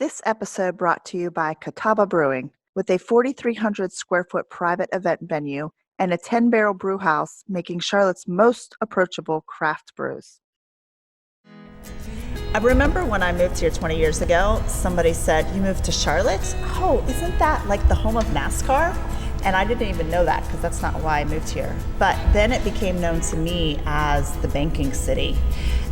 This episode brought to you by Catawba Brewing. With a 4,300 square foot private event venue and a 10-barrel brew house, making Charlotte's most approachable craft brews. I remember when I moved here 20 years ago, somebody said, "You moved to Charlotte? Oh, isn't that like the home of NASCAR?" And I didn't even know that because that's not why I moved here. But then it became known to me as the banking city.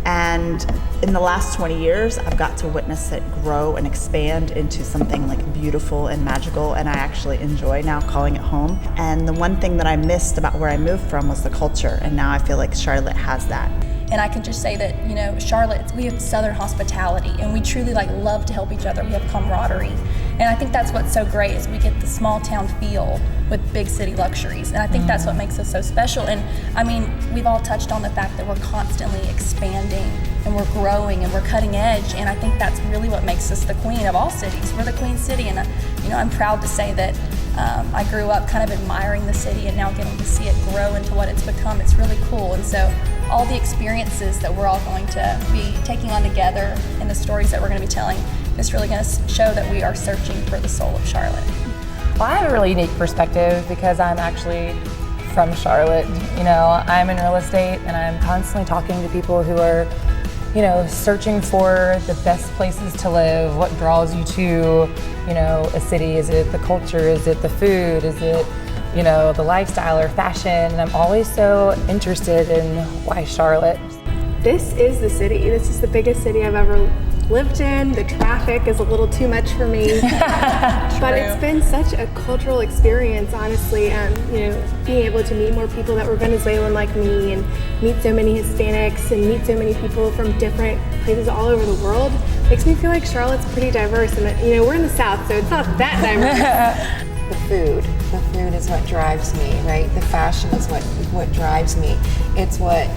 And in the last 20 years, I've got to witness it grow and expand into something like beautiful and magical, and I actually enjoy now calling it home. And the one thing that I missed about where I moved from was the culture, and now I feel like Charlotte has that. And I can just say that, Charlotte, we have Southern hospitality, and we truly love to help each other. We have camaraderie. And I think that's what's so great is we get the small town feel with big city luxuries. And I think that's what makes us so special. And I mean, we've all touched on the fact that we're constantly expanding and we're growing and we're cutting edge. And I think that's really what makes us the queen of all cities. We're the queen city. And, I'm proud to say that I grew up kind of admiring the city and now getting to see it grow into what it's become. It's really cool. And so all the experiences that we're all going to be taking on together and the stories that we're going to be telling is really going to show that we are searching for the soul of Charlotte. Well, I have a really unique perspective because I'm actually from Charlotte. I'm in real estate and I'm constantly talking to people who are, searching for the best places to live, what draws you to, a city. Is it the culture? Is it the food? Is it, the lifestyle or fashion? And I'm always so interested in why Charlotte. This is the city. This is the biggest city I've ever lived in. The traffic is a little too much for me. But it's been such a cultural experience, honestly. Being able to meet more people that were Venezuelan like me and meet so many Hispanics and meet so many people from different places all over the world makes me feel like Charlotte's pretty diverse. And, we're in the South, so it's not that diverse. The food is what drives me, right? The fashion is what drives me. It's what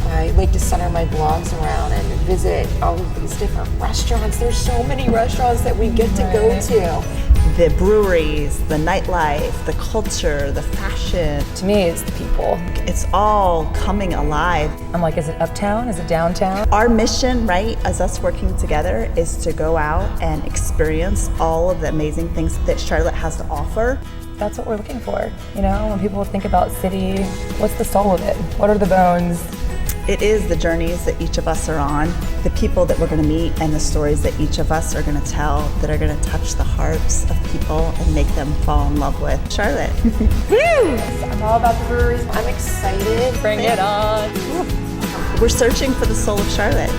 I like to center my blogs around and visit all of these different restaurants. There's so many restaurants that we get to go to. The breweries, the nightlife, the culture, the fashion. To me, it's the people. It's all coming alive. I'm like, is it uptown? Is it downtown? Our mission, right, as us working together, is to go out and experience all of the amazing things that Charlotte has to offer. That's what we're looking for. When people think about city, what's the soul of it? What are the bones? It is the journeys that each of us are on, the people that we're going to meet, and the stories that each of us are going to tell that are going to touch the hearts of people and make them fall in love with Charlotte. Woo! I'm all about the breweries. I'm excited. Bring it on. We're searching for the soul of Charlotte.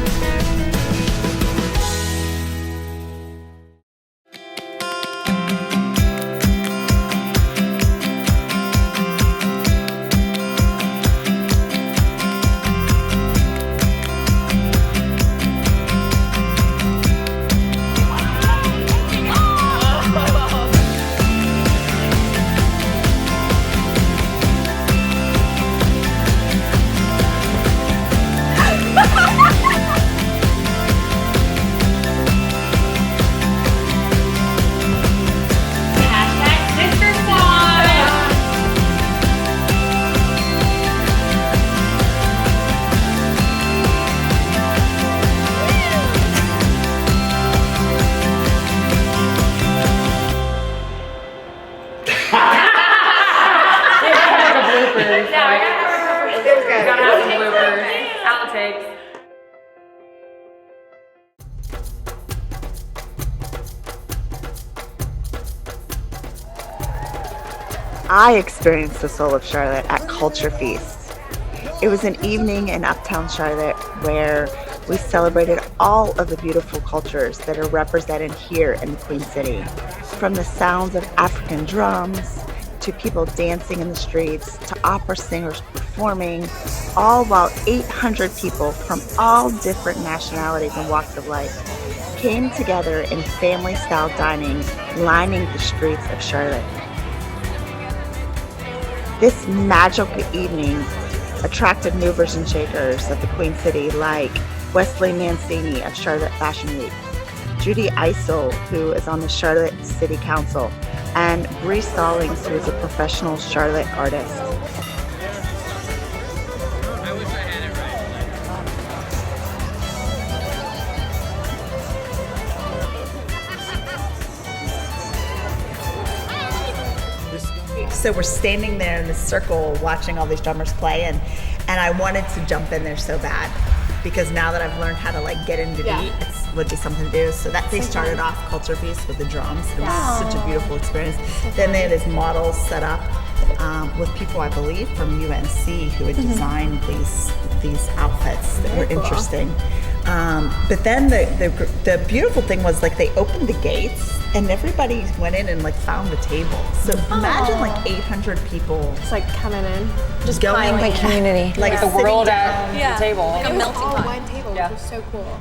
I experienced the soul of Charlotte at Culture Feast. It was an evening in Uptown Charlotte where we celebrated all of the beautiful cultures that are represented here in the Queen City. From the sounds of African drums, to people dancing in the streets, to opera singers performing, all while 800 people from all different nationalities and walks of life came together in family-style dining, lining the streets of Charlotte. This magical evening attracted movers and shakers of the Queen City like Wesley Mancini of Charlotte Fashion Week, Judy Eisel, who is on the Charlotte City Council, and Bree Stallings, who is a professional Charlotte artist. so we're standing there in this circle watching all these drummers play, and I wanted to jump in there so bad, because now that I've learned how to like get into beat, it would be something to do. So that they started off Culture Feast with the drums. It was such a beautiful experience. Then they had these models set up with people, I believe, from UNC who had designed these outfits that were interesting. But then the beautiful thing was, like, they opened the gates and everybody went in and like found a table. So imagine like 800 people It's like coming in. just going My community. like The sitting world down. at the table. Like a melting All pot. one table, Yeah. which is so cool.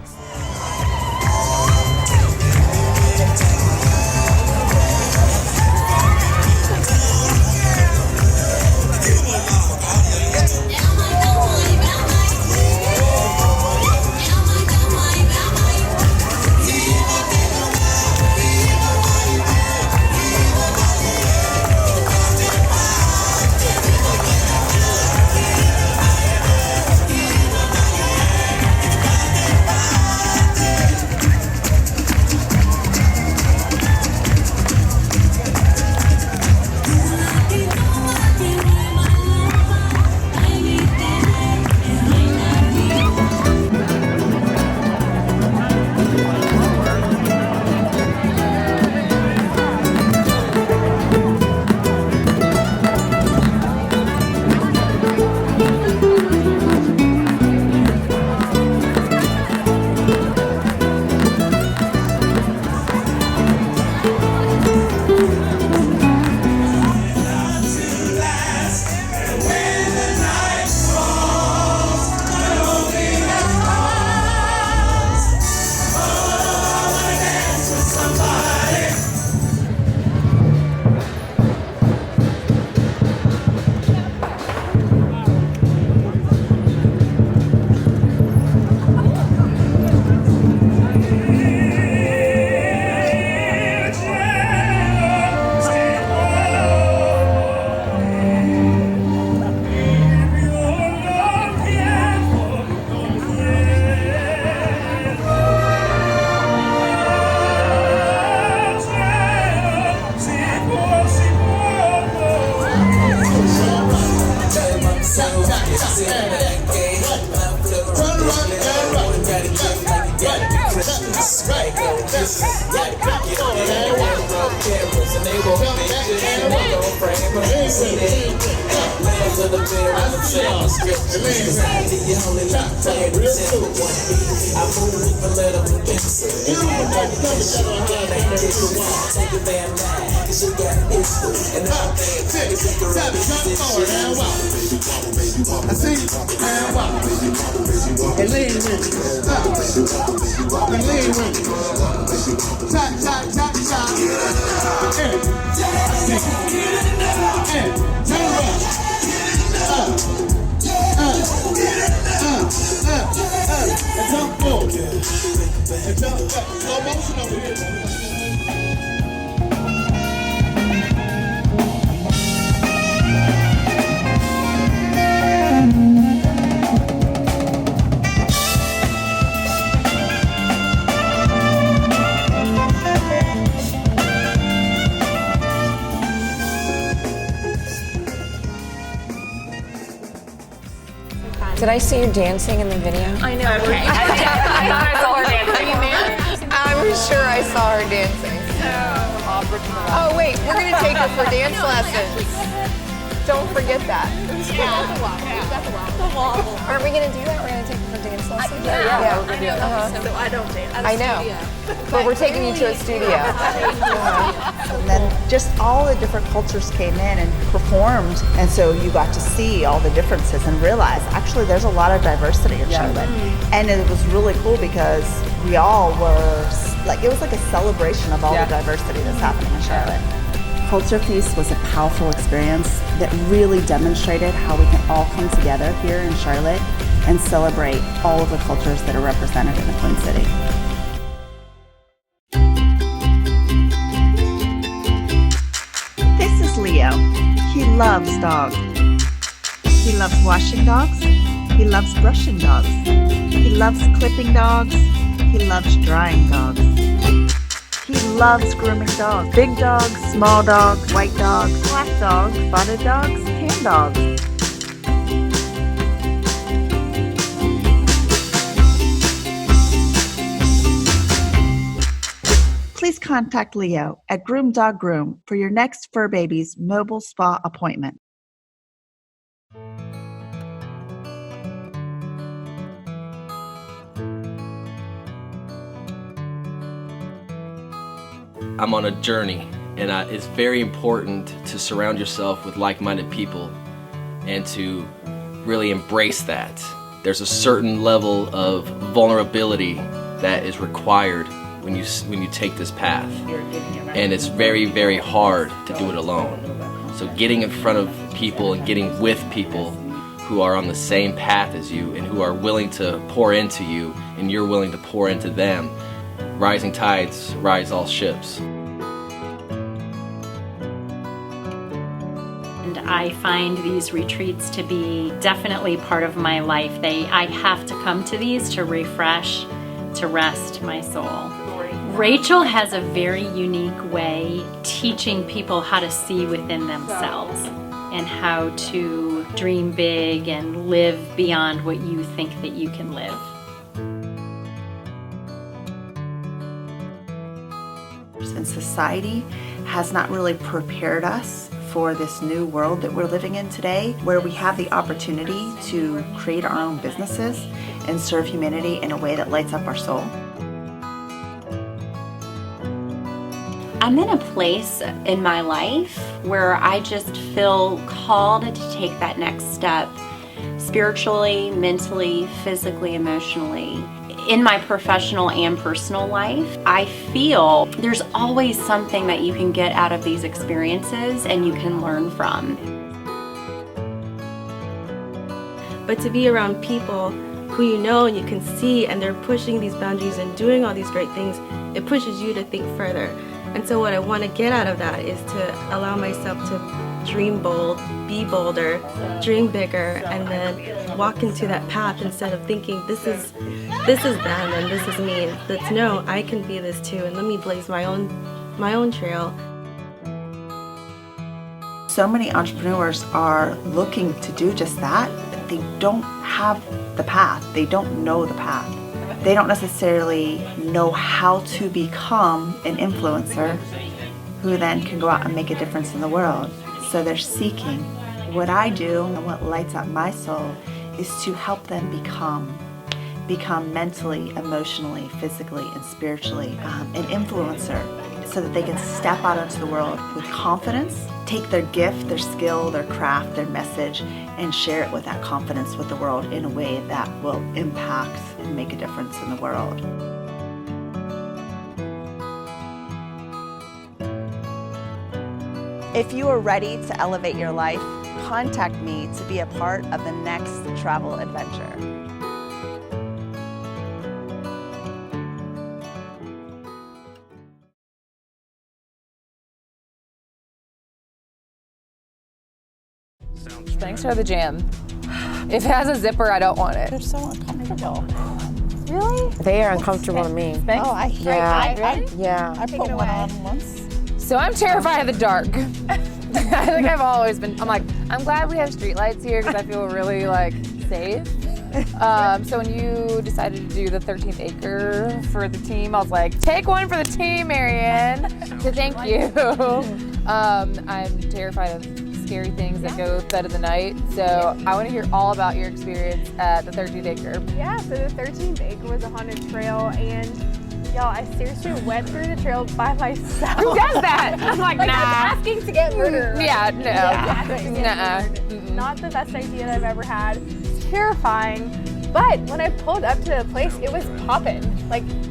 Did I see you dancing in the video? I know. Okay. I thought I saw her dancing. I'm sure I saw her dancing. Oh wait, we're gonna take her for dance lessons. Don't forget that. Aren't we gonna do that? We're gonna take her for dance lessons? Yeah. I know. So I don't dance. I know. But we're taking you to a studio. And then just all the different cultures came in and performed, and so you got to see all the differences and realize actually there's a lot of diversity in Charlotte. And it was really cool because we all were like, it was like a celebration of all the diversity that's happening in Charlotte. Culture Feast was a powerful experience that really demonstrated how we can all come together here in Charlotte and celebrate all of the cultures that are represented in the Twin City. This is Leo. He loves dogs. He loves washing dogs. He loves brushing dogs. He loves clipping dogs. He loves drying dogs. He loves grooming dogs. Big dogs, small dogs, white dogs, black dogs, spotted dogs, tan dogs. Please contact Leo at Groom Dog Groom for your next fur baby's mobile spa appointment. I'm on a journey, and it's very important to surround yourself with like-minded people and to really embrace that. There's a certain level of vulnerability that is required when you take this path, and it's very, very hard to do it alone. So getting in front of people and getting with people who are on the same path as you and who are willing to pour into you and you're willing to pour into them, rising tides rise all ships. And I find these retreats to be definitely part of my life. I have to come to these to refresh, to rest my soul. Rachel has a very unique way teaching people how to see within themselves and how to dream big and live beyond what you think that you can live. And society has not really prepared us for this new world that we're living in today, where we have the opportunity to create our own businesses and serve humanity in a way that lights up our soul. I'm in a place in my life where I just feel called to take that next step spiritually, mentally, physically, emotionally. In my professional and personal life, I feel there's always something that you can get out of these experiences and you can learn from. But to be around people who you know and you can see and they're pushing these boundaries and doing all these great things, it pushes you to think further. And so what I want to get out of that is to allow myself to dream bold, be bolder, dream bigger, and then walk into that path instead of thinking this is them and this is me. That's no, I can be this too, and let me blaze my own trail. So many entrepreneurs are looking to do just that, but they don't have the path. They don't know the path. They don't necessarily know how to become an influencer who then can go out and make a difference in the world. So they're seeking. What I do and what lights up my soul is to help them become mentally, emotionally, physically, and spiritually an influencer, so that they can step out into the world with confidence, take their gift, their skill, their craft, their message, and share it with that confidence with the world in a way that will impact and make a difference in the world. If you are ready to elevate your life, contact me to be a part of the next travel adventure. Thanks for the jam. If it has a zipper, I don't want it. They're so uncomfortable. Really? They are uncomfortable to me. Thanks. Oh, I hate Yeah. I put one on once. So I'm terrified of the dark. I think I've always been. I'm glad we have streetlights here because I feel really safe. So when you decided to do the 13th acre for the team, I was like, take one for the team, Marianne. So thank you. I'm terrified of scary things that go thud of the night. So I want to hear all about your experience at the 13th acre. Yeah, so the 13th acre was a haunted trail, and y'all, I seriously went through the trail by myself. Who does that? I'm like, nah. I'm asking to get murdered. Yeah, no. Yeah, not the best idea that I've ever had. It's terrifying. But when I pulled up to the place, it was popping.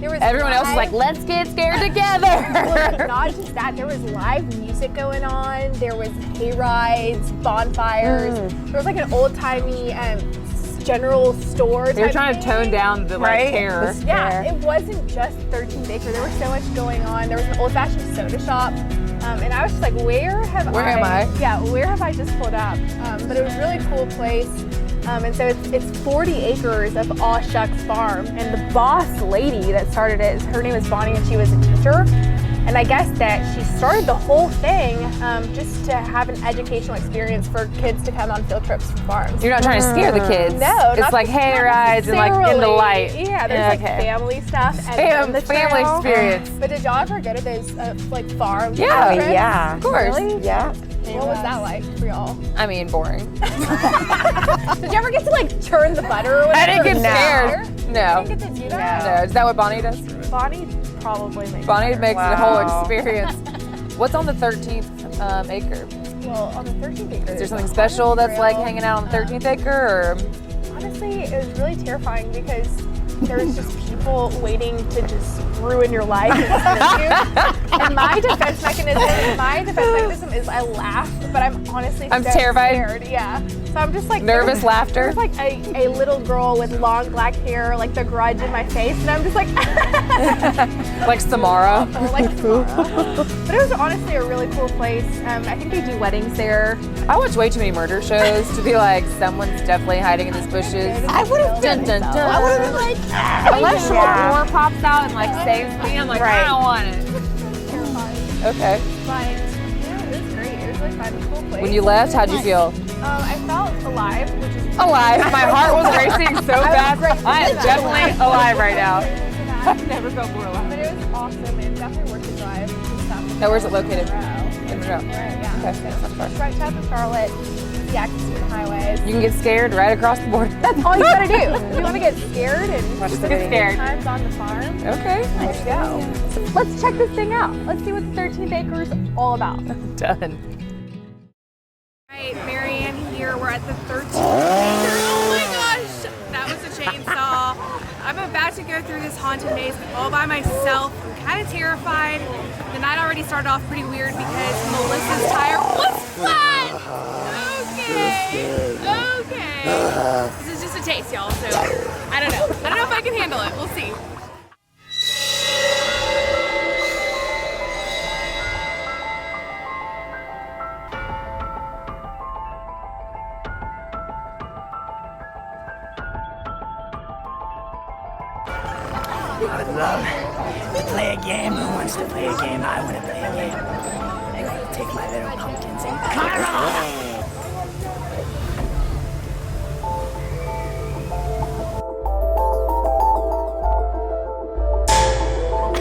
There was everyone else was like, let's get scared together. Well, not just that, there was live music going on. There was hay rides, bonfires. There was an old-timey general store. They were trying to tone down the terror. Yeah, it wasn't just 13th acre. There was so much going on. There was an old-fashioned soda shop. And I was just like, where am I? Yeah, where have I just pulled up? But it was a really cool place. And so it's 40 acres of Aw Shucks Farm. And the boss lady that started it, her name is Bonnie, and she was a teacher. And I guess that she started the whole thing just to have an educational experience for kids to come on field trips for farms. You're not trying to scare the kids. No, it's like hay rides and like in the light. Yeah, there's like family stuff and the family trail. experience. But did y'all ever go to those like farm Yeah, field trips? yeah. Of course. Really? Yeah. What was that like for y'all? I mean, boring. Did you ever get to like churn the butter or whatever? I didn't get scared. You No. didn't get to do that? No. Is that what Bonnie does? Bonnie probably makes Bonnie butter. makes the whole experience. What's on the 13th acre? Well, on the 13th acre. Is there something special that's like hanging out on the 13th acre, or? Honestly, it was really terrifying because there's just people waiting to just ruin your life and my defense mechanism is I laugh, but I'm honestly I'm so terrified. scared. Yeah. So I'm just like Nervous laughter? There's like a little girl with long black hair, like The Grudge in my face, and I'm just like Like Samara. like Samara. But it was honestly a really cool place. I think they do weddings there. I watch way too many murder shows to be like, someone's definitely hiding in these bushes. I would have Dun, dun, dun. I would have been like, Unless your door pops out and like saves me, I'm like, I don't want it. Okay. But yeah, it was great. It was really fun, cool place. When you left, how'd you feel? I felt alive, which is Alive. My heart was racing so fast. I am definitely alive right now. I've never felt more alive. But it was awesome and definitely worth the drive to stop. Now, where's it located? In Monroe. Yeah. Okay, that's not far. It's right south of Charlotte, the Atkinson highways. You can get scared right across the border. That's all you gotta do. If you want to get scared and Watch the video. Get scared. times on the farm, Okay. let's go. Let's check this thing out. Let's see what the 13th acre is all about. Done. Right, Marianne here. We're at the 13th acre. Oh my gosh, that was a chainsaw. I'm about to go through this haunted maze all by myself. I'm kind of terrified. The night already started off pretty weird because Melissa's tire was flat. Okay. This is just a taste, y'all. So I don't know. I don't know if I can handle it. We'll see. I would love to play a game. Who wants to play a game? I want to play a game. I'm going to take my little pumpkins and carve off.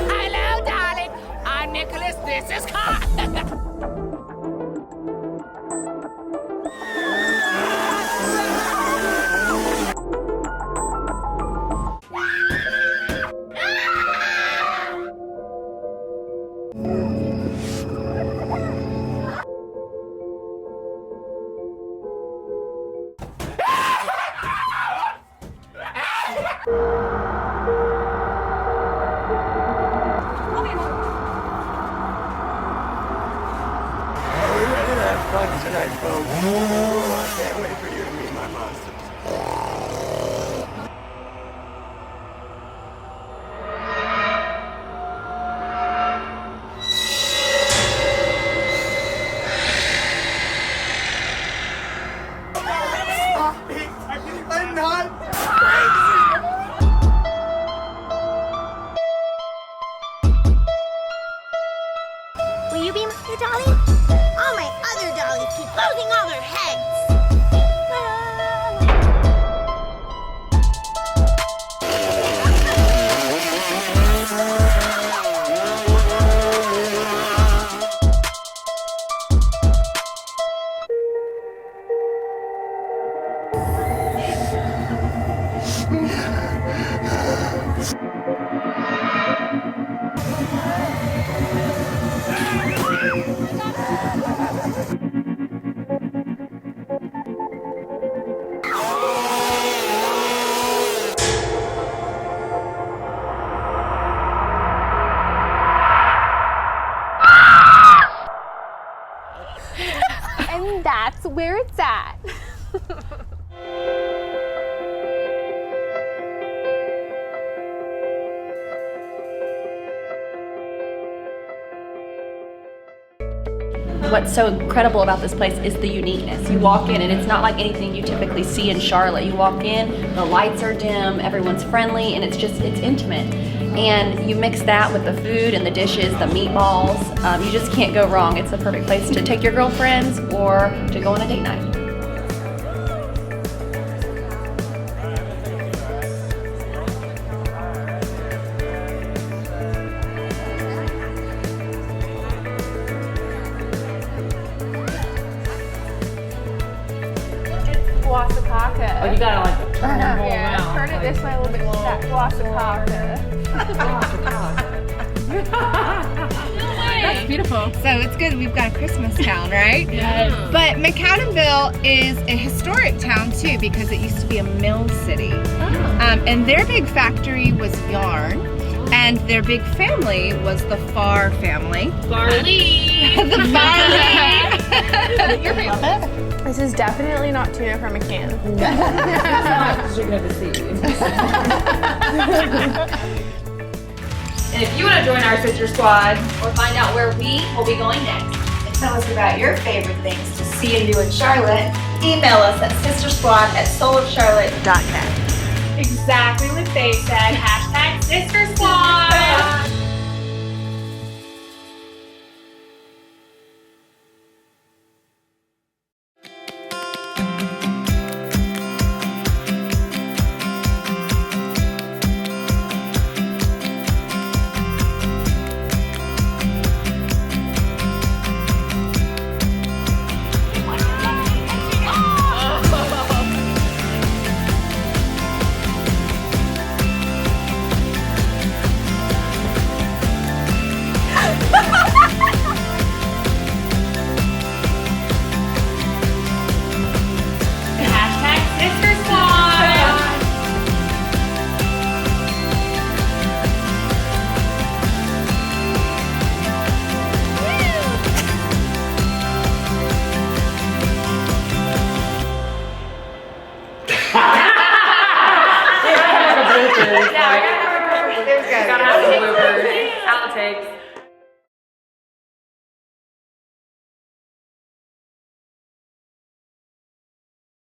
Hello, darling. I'm Nicholas. This is Carl. Fun tonight, folks. I can't wait for you to meet my monsters. I'm not crazy. Will you be my dolly? All my other dollies keep losing all their heads. And that's where it's at. What's so incredible about this place is the uniqueness. You walk in and it's not like anything you typically see in Charlotte. You walk in, the lights are dim, everyone's friendly, and it's intimate. And you mix that with the food and the dishes, the meatballs. You just can't go wrong. It's the perfect place to take your girlfriends or to go on a date night. Wasakaka. Oh, you gotta like turn it whole Yeah, around. turn it this way a little bit. That Wasakaka. That's beautiful. So it's good we've got a Christmas town, right? Yes. But McAdamville is a historic town too because it used to be a mill city. And their big factory was yarn. And their big family was the Farr family. Barley. The Farley. Your favorite? This is definitely not tuna from a can. You're gonna deceive. And if you want to join our sister squad or find out where we will be going next, And tell us about your favorite things to see and do in Charlotte. Email us at sistersquad@soulofcharlotte.net. Exactly what they said. Hashtag Sister Squad. Hashtag Sister Squad. Gotta have some bloopers, outtakes.